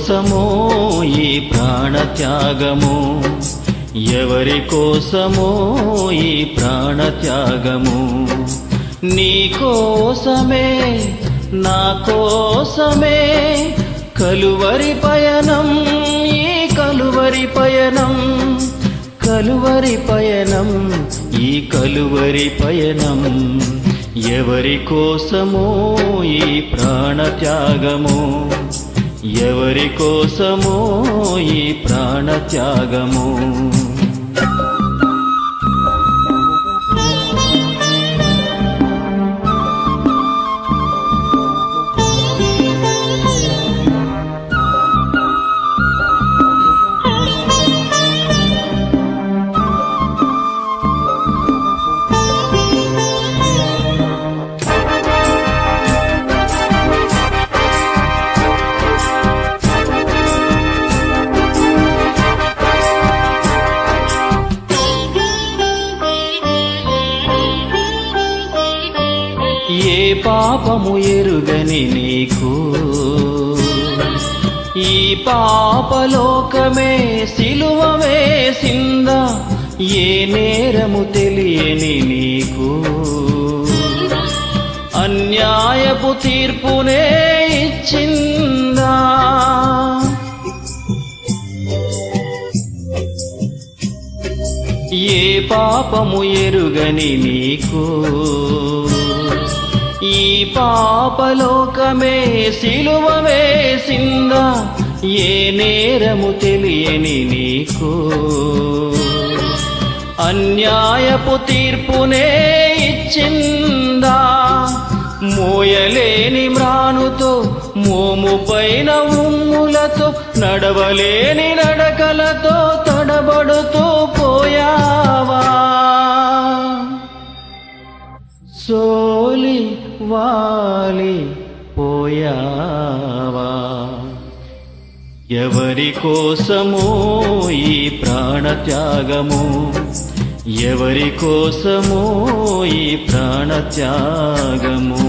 కోసమో ఈ ప్రాణత్యాగము, ఎవరి కోసమో ఈ ప్రాణత్యాగము? నీ కోసమే నా కోసమే కలువరి పయనం, ఈ కలువరి పయనం, కలువరి పయనం, ఈ కలువరి పయనం. ఎవరి కోసమో ఈ ప్రాణత్యాగము, ఎవరి కోసమో ఈ ప్రాణత్యాగము? ఏ పాపము ఎరుగని నీకు ఈ పాపలోకమే సిలువ వేసిందా? ఏ నేరము తెలియని నీకు అన్యాయపు తీర్పునే ఇచ్చిందా? ఏ పాపము ఎరుగని నీకు ఈ పాపలోకమే సిలువ వేసిందా? ఏ నేరము తెలియని నీకు అన్యాయపు తీర్పునే ఇచ్చిందా? మోయలేని మ్రానుతో మోము పైన ఉమ్ములతో నడవలేని నడకలతో తడబడుతూ పోయావా? సోలి వాలి పోయావా? ఎవరి కోసమో ఈ ప్రాణత్యాగము, ఎవరి కోసమో ఈ ప్రాణత్యాగము?